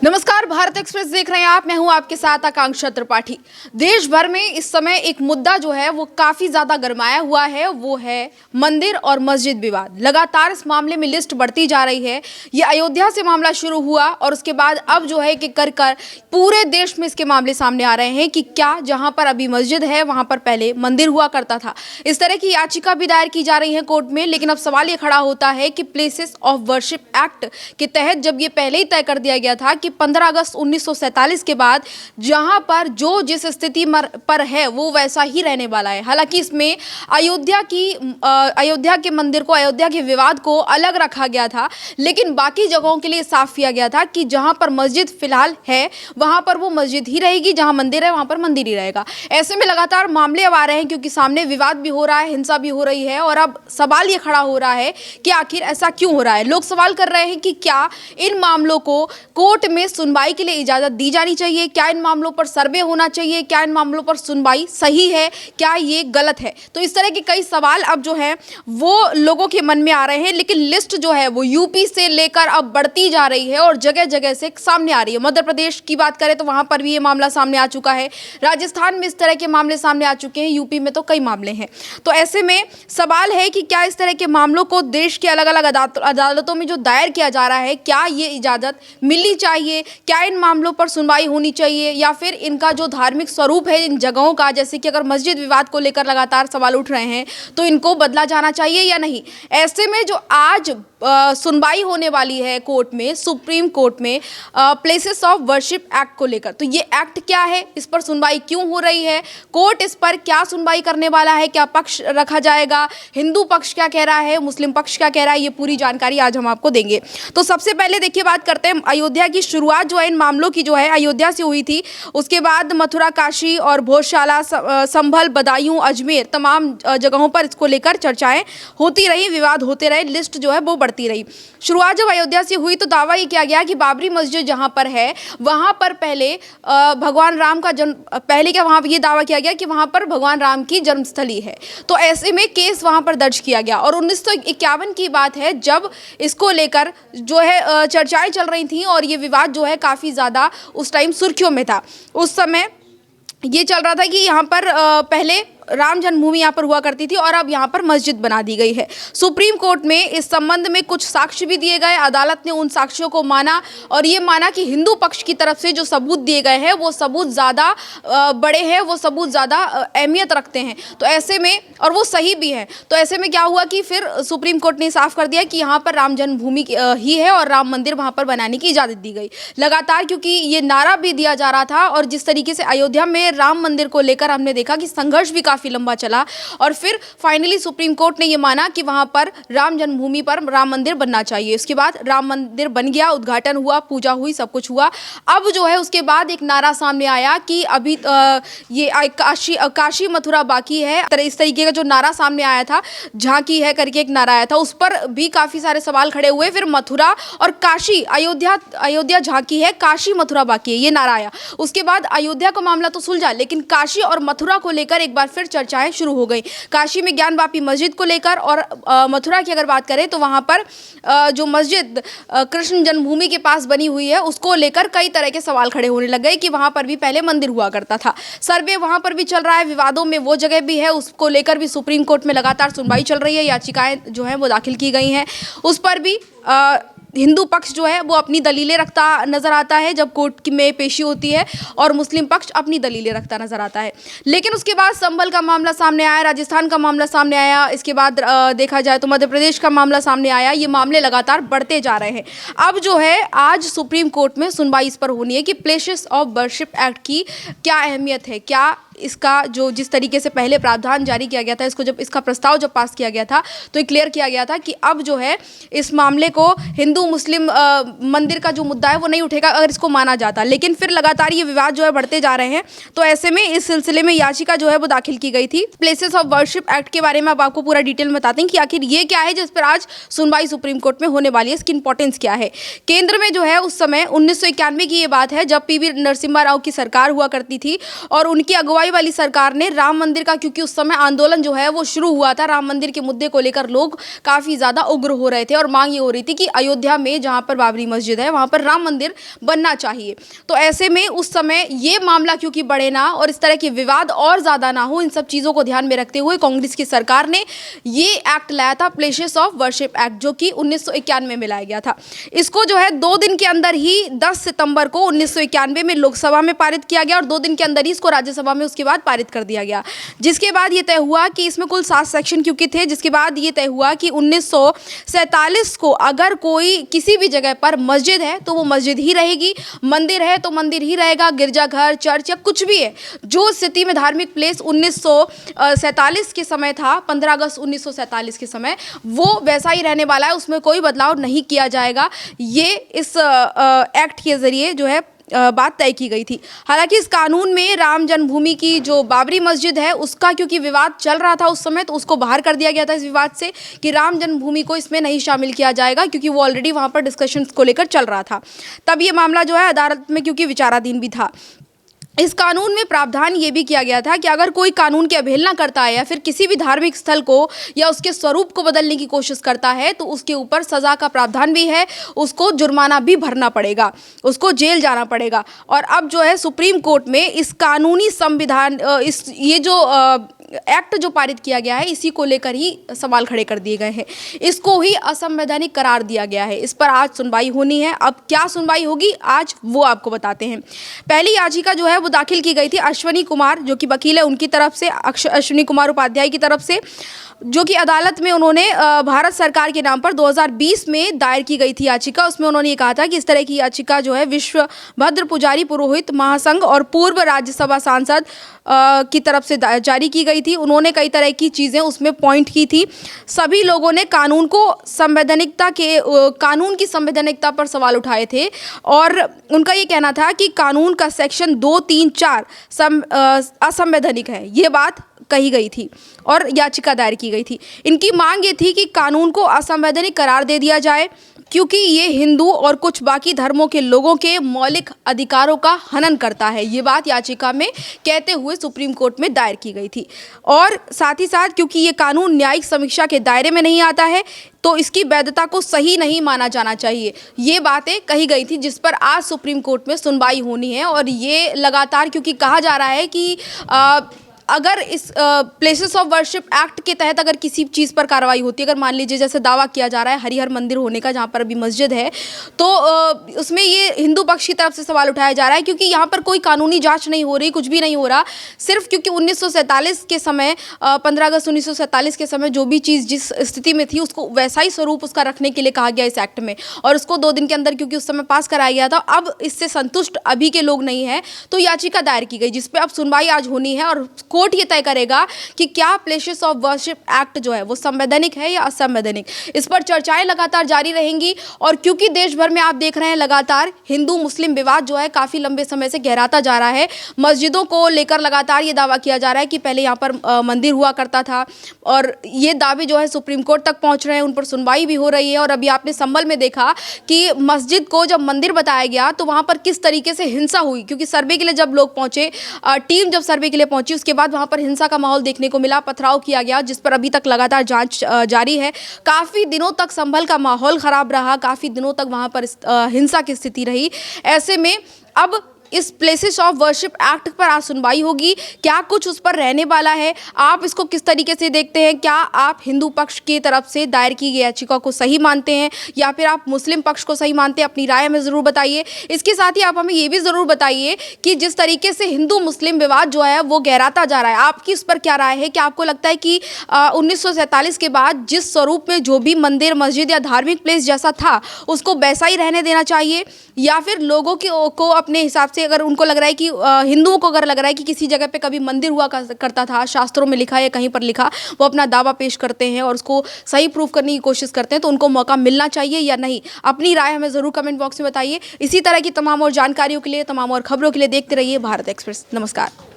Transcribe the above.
नमस्कार, भारत एक्सप्रेस देख रहे हैं आप। मैं हूं आपके साथ आकांक्षा त्रिपाठी। देश भर में इस समय एक मुद्दा जो है वो काफी ज्यादा गरमाया हुआ है, वो है मंदिर और मस्जिद विवाद। लगातार इस मामले में लिस्ट बढ़ती जा रही है। ये अयोध्या से मामला शुरू हुआ और उसके बाद अब जो है कि कर पूरे देश में इसके मामले सामने आ रहे हैं कि क्या जहां पर अभी मस्जिद है वहां पर पहले मंदिर हुआ करता था। इस तरह की याचिका भी दायर की जा रही है कोर्ट में। लेकिन अब सवाल ये खड़ा होता है कि प्लेसेस ऑफ वर्शिप एक्ट के तहत जब ये पहले ही तय कर दिया गया था कि 15 अगस्त 1947 के बाद जहां पर जो जिस स्थिति पर है वो वैसा ही रहने वाला है। हालांकि इसमें अयोध्या के मंदिर को, अयोध्या के विवाद को अलग रखा गया था, लेकिन बाकी जगहों के लिए साफ किया गया था कि जहां पर मस्जिद फिलहाल है वहां पर वो मस्जिद ही रहेगी, जहां मंदिर है वहां पर मंदिर ही रहेगा। ऐसे में लगातार मामले अब आ रहे हैं क्योंकि सामने विवाद भी हो रहा है, हिंसा भी हो रही है और अब सवाल ये खड़ा हो रहा है कि आखिर ऐसा क्यों हो रहा है। लोग सवाल कर रहे हैं कि क्या इन मामलों को कोर्ट में सुनवाई के लिए इजाजत दी जानी चाहिए, क्या इन मामलों पर सर्वे होना चाहिए, क्या इन मामलों पर सुनवाई सही है, क्या ये गलत है। तो इस तरह के कई सवाल अब जो है वो लोगों के मन में आ रहे हैं। लेकिन लिस्ट जो है वो यूपी से लेकर अब बढ़ती जा रही है और जगह जगह से सामने आ रही है। मध्य प्रदेश की बात करें तो वहां पर भी ये मामला सामने आ चुका है, राजस्थान में इस तरह के मामले सामने आ चुके हैं, यूपी में तो कई मामले हैं। तो ऐसे में सवाल है कि क्या इस तरह के मामलों को देश के अलग अलग अदालतों में जो दायर किया जा रहा है, क्या ये इजाजत मिलनी चाहिए, क्या इन मामलों पर सुनवाई होनी चाहिए, या फिर इनका जो धार्मिक स्वरूप है इन जगहों का, जैसे कि अगर मस्जिद विवाद को लेकर लगातार सवाल उठ रहे हैं तो इनको बदला जाना चाहिए या नहीं। ऐसे में जो आज सुनवाई होने वाली है कोर्ट में, सुप्रीम कोर्ट में, प्लेसेस ऑफ वर्शिप एक्ट को लेकर, तो ये एक्ट क्या है, इस पर सुनवाई क्यों हो रही है, कोर्ट इस पर क्या सुनवाई करने वाला है, क्या पक्ष रखा जाएगा, हिंदू पक्ष क्या कह रहा है, मुस्लिम पक्ष क्या कह रहा है, ये पूरी जानकारी आज हम आपको देंगे। तो सबसे पहले देखिए बात करते हैं अयोध्या की। शुरुआत जो है इन मामलों की जो है अयोध्या से हुई थी। उसके बाद मथुरा, काशी और भोजशाला, संभल, बदायूं, अजमेर, तमाम जगहों पर इसको लेकर चर्चाएं होती रही, विवाद होते रहे, लिस्ट जो है वो बढ़ती रही। शुरुआत जब अयोध्या से हुई तो दावा ये किया गया कि बाबरी मस्जिद जहां पर है वहां पर पहले भगवान राम का जन्म, पहले क्या वहां ये दावा किया गया कि वहां पर भगवान राम की जन्मस्थली है। तो ऐसे में केस वहां पर दर्ज किया गया और 1951 की बात है जब इसको लेकर जो है चर्चाएं चल रही थी और ये विवाद जो है काफ़ी ज़्यादा उस टाइम सुर्खियों में था। उस समय ये चल रहा था कि यहाँ पर पहले राम जन्मभूमि यहाँ पर हुआ करती थी और अब यहाँ पर मस्जिद बना दी गई है। सुप्रीम कोर्ट में इस संबंध में कुछ साक्ष्य भी दिए गए। अदालत ने उन साक्ष्यों को माना और ये माना कि हिंदू पक्ष की तरफ से जो सबूत दिए गए हैं वो सबूत ज़्यादा बड़े हैं, वो सबूत ज़्यादा अहमियत रखते हैं। तो ऐसे में, और वो सही भी है, तो ऐसे में क्या हुआ कि फिर सुप्रीम कोर्ट ने साफ कर दिया कि यहाँ पर राम जन्मभूमि ही है और राम मंदिर वहाँ पर बनाने की इजाज़त दी गई। लगातार क्योंकि ये नारा भी दिया जा रहा था और जिस तरीके से अयोध्या में राम मंदिर को लेकर हमने देखा कि संघर्ष भी काफ़ी लंबा चला और फिर फाइनली सुप्रीम कोर्ट ने ये माना कि वहां पर राम जन्मभूमि पर राम मंदिर बनना चाहिए। उसके बाद राम मंदिर बन गया, उद्घाटन हुआ, पूजा हुई, सब कुछ हुआ। अब जो है उसके बाद एक नारा सामने आया कि अभी ये काशी मथुरा बाकी है, इस तरीके का जो नारा सामने आया था, झांकी है करके एक नारा आया था, उस पर भी काफी सारे सवाल खड़े हुए। फिर मथुरा और काशी, अयोध्या झांकी है, काशी मथुरा बाकी है, ये नारा आया। उसके बाद अयोध्या का मामला तो सुलझा, लेकिन काशी और मथुरा को लेकर एक बार फिर चर्चाएं शुरू हो गई। काशी में ज्ञानवापी मस्जिद को लेकर और मथुरा की अगर बात करें तो वहां पर जो मस्जिद कृष्ण जन्मभूमि के पास बनी हुई है उसको लेकर कई तरह के सवाल खड़े होने लग गए कि वहां पर भी पहले मंदिर हुआ करता था। सर्वे वहां पर भी चल रहा है, विवादों में वो जगह भी है, उसको लेकर भी सुप्रीम कोर्ट में लगातार सुनवाई चल रही है, याचिकाएं जो है वो दाखिल की गई हैं। उस पर भी हिंदू पक्ष जो है वो अपनी दलीलें रखता नजर आता है जब कोर्ट में पेशी होती है और मुस्लिम पक्ष अपनी दलीलें रखता नजर आता है। लेकिन उसके बाद संभल का मामला सामने आया, राजस्थान का मामला सामने आया, इसके बाद देखा जाए तो मध्य प्रदेश का मामला सामने आया। ये मामले लगातार बढ़ते जा रहे हैं। अब जो है आज सुप्रीम कोर्ट में सुनवाई इस पर होनी है कि प्लेसेस ऑफ वर्शिप एक्ट की क्या अहमियत है, क्या इसका जो जिस तरीके से पहले प्रावधान जारी किया गया था, इसको जब इसका प्रस्ताव जब पास किया गया था तो ये क्लियर किया गया था कि अब जो है इस मामले को हिंदू मुस्लिम मंदिर का जो मुद्दा है वो नहीं उठेगा अगर इसको माना जाता। लेकिन फिर लगातार ये विवाद जो है बढ़ते जा रहे हैं। तो ऐसे में इस सिलसिले में याचिका जो है वो दाखिल की गई थी। प्लेसेस ऑफ वर्शिप एक्ट के बारे में अब आपको पूरा डिटेल में बताते हैं कि आखिर ये क्या है जिस पर आज सुनवाई सुप्रीम कोर्ट में होने वाली है, इसकी इंपॉर्टेंस क्या है। केंद्र में जो है उस समय 1991 की ये बात है जब पीवी नरसिम्हा राव की सरकार हुआ करती थी और उनकी अगुवाई सुनवाई वाली सरकार ने राम मंदिर का, क्योंकि उस समय आंदोलन जो है वो शुरू हुआ था, राम मंदिर के मुद्दे को लेकर लोग काफ़ी ज़्यादा उग्र हो रहे थे और मांग ये हो रही थी कि अयोध्या में जहाँ पर बाबरी मस्जिद है वहाँ पर राम मंदिर बनना चाहिए। तो ऐसे में उस समय ये मामला क्योंकि बढ़े ना और इस तरह के विवाद और ज़्यादा ना हो, इन सब चीज़ों को ध्यान में रखते हुए कांग्रेस की सरकार ने ये एक्ट लाया था, प्लेसेस ऑफ वर्शिप एक्ट, जो कि 1991 में लाया गया था। इसको जो है 2 दिन के अंदर ही 10 सितंबर को 1991 में लोकसभा में पारित किया गया और 2 दिन के अंदर ही इसको राज्यसभा में उसके बाद पारित कर दिया गया। जिसके बाद ये तय हुआ कि इसमें कुल 7 सेक्शन क्योंकि थे, जिसके बाद ये तय हुआ कि 1947 को अगर कोई किसी भी जगह पर मस्जिद है तो वो मस्जिद ही रहेगी, मंदिर है तो मंदिर ही रहेगा, गिरजाघर, चर्च या कुछ भी है, जो स्थिति में धार्मिक प्लेस 1947 के समय था, 15 अगस्त 1947 के समय, वो वैसा ही रहने वाला है, उसमें कोई बदलाव नहीं किया जाएगा। ये इस एक्ट के जरिए जो है बात तय की गई थी। हालांकि इस कानून में राम जन्मभूमि की जो बाबरी मस्जिद है उसका क्योंकि विवाद चल रहा था उस समय, तो उसको बाहर कर दिया गया था इस विवाद से कि राम जन्मभूमि को इसमें नहीं शामिल किया जाएगा, क्योंकि वो ऑलरेडी वहाँ पर डिस्कशंस को लेकर चल रहा था। तब ये मामला जो है अदालत में क्योंकि विचाराधीन भी था। इस कानून में प्रावधान ये भी किया गया था कि अगर कोई कानून की अवहेलना करता है या फिर किसी भी धार्मिक स्थल को या उसके स्वरूप को बदलने की कोशिश करता है तो उसके ऊपर सज़ा का प्रावधान भी है, उसको जुर्माना भी भरना पड़ेगा, उसको जेल जाना पड़ेगा। और अब जो है सुप्रीम कोर्ट में इस कानूनी संविधान ये जो एक्ट जो पारित किया गया है इसी को लेकर ही सवाल खड़े कर दिए गए हैं, इसको ही असंवैधानिक करार दिया गया है। इस पर आज सुनवाई होनी है। अब क्या सुनवाई होगी आज वो आपको बताते हैं। पहली याचिका जो है वो दाखिल की गई थी अश्वनी कुमार, जो कि वकील है, उनकी तरफ से, अश्वनी कुमार उपाध्याय की तरफ से, जो कि अदालत में उन्होंने भारत सरकार के नाम पर 2020 में दायर की गई थी याचिका। उसमें उन्होंने ये कहा था कि इस तरह की याचिका जो है विश्व भद्र पुजारी पुरोहित महासंघ और पूर्व राज्यसभा सांसद की तरफ से जारी की गई थी। उन्होंने कई तरह की चीज़ें उसमें पॉइंट की थी। सभी लोगों ने कानून की संवैधानिकता पर सवाल उठाए थे और उनका ये कहना था कि कानून का सेक्शन 2, 3, 4 असंवैधानिक है, ये बात कही गई थी और याचिका दायर की गई थी। इनकी मांग ये थी कि कानून को असंवैधानिक करार दे दिया जाए क्योंकि ये हिंदू और कुछ बाकी धर्मों के लोगों के मौलिक अधिकारों का हनन करता है। ये बात याचिका में कहते हुए सुप्रीम कोर्ट में दायर की गई थी। और साथ ही साथ क्योंकि ये कानून न्यायिक समीक्षा के दायरे में नहीं आता है तो इसकी वैधता को सही नहीं माना जाना चाहिए, ये बातें कही गई थी, जिस पर आज सुप्रीम कोर्ट में सुनवाई होनी है। और ये लगातार क्योंकि कहा जा रहा है कि अगर इस प्लेसेस ऑफ वर्शिप एक्ट के तहत अगर किसी चीज़ पर कार्रवाई होती है, अगर मान लीजिए जैसे दावा किया जा रहा है हरिहर मंदिर होने का जहाँ पर अभी मस्जिद है, तो उसमें ये हिंदू पक्ष की तरफ से सवाल उठाया जा रहा है क्योंकि यहाँ पर कोई कानूनी जांच नहीं हो रही, कुछ भी नहीं हो रहा, सिर्फ क्योंकि 1947 के समय 15 अगस्त 1947 के समय जो भी चीज़ जिस स्थिति में थी उसको वैसा ही स्वरूप उसका रखने के लिए कहा गया इस एक्ट में, और उसको 2 दिन के अंदर क्योंकि उस समय पास कराया गया था। अब इससे संतुष्ट अभी के लोग नहीं हैं तो याचिका दायर की गई, जिसपे अब सुनवाई आज होनी है और कोर्ट ये तय करेगा कि क्या प्लेसेस ऑफ वर्शिप एक्ट जो है वो संवैधानिक है या असंवैधानिक। इस पर चर्चाएं लगातार जारी रहेंगी और क्योंकि देश भर में आप देख रहे हैं लगातार हिंदू मुस्लिम विवाद जो है काफ़ी लंबे समय से गहराता जा रहा है। मस्जिदों को लेकर लगातार ये दावा किया जा रहा है कि पहले यहाँ पर मंदिर हुआ करता था और ये दावे जो है सुप्रीम कोर्ट तक पहुँच रहे हैं, उन पर सुनवाई भी हो रही है। और अभी आपने संभल में देखा कि मस्जिद को जब मंदिर बताया गया तो वहाँ पर किस तरीके से हिंसा हुई, क्योंकि सर्वे के लिए जब लोग पहुँचे, टीम जब सर्वे के लिए पहुँची उसके बाद वहाँ पर हिंसा का माहौल देखने को मिला, पथराव किया गया, जिस पर अभी तक लगातार जांच जारी है। काफ़ी दिनों तक संभल का माहौल ख़राब रहा, काफ़ी दिनों तक वहाँ पर हिंसा की स्थिति रही। ऐसे में अब इस प्लेसेस ऑफ वर्शिप एक्ट पर आज सुनवाई होगी, क्या कुछ उस पर रहने वाला है, आप इसको किस तरीके से देखते हैं, क्या आप हिंदू पक्ष की तरफ से दायर की गई याचिका को सही मानते हैं या फिर आप मुस्लिम पक्ष को सही मानते हैं, अपनी राय हमें ज़रूर बताइए। इसके साथ ही आप हमें ये भी ज़रूर बताइए कि जिस तरीके से हिंदू मुस्लिम विवाद जो है वो गहराता जा रहा है, आपकी इस पर क्या राय है। क्या आपको लगता है कि 1947 के बाद जिस स्वरूप में जो भी मंदिर मस्जिद या धार्मिक प्लेस जैसा था उसको वैसा ही रहने देना चाहिए, या फिर लोगों को अपने हिसाब से अगर उनको लग रहा है कि हिंदुओं को अगर लग रहा है कि किसी जगह पे कभी मंदिर हुआ करता था, शास्त्रों में लिखा है या कहीं पर लिखा, वो अपना दावा पेश करते हैं और उसको सही प्रूफ करने की कोशिश करते हैं, तो उनको मौका मिलना चाहिए या नहीं। अपनी राय हमें ज़रूर कमेंट बॉक्स में बताइए। इसी तरह की तमाम और जानकारियों के लिए, तमाम और खबरों के लिए देखते रहिए भारत एक्सप्रेस। नमस्कार।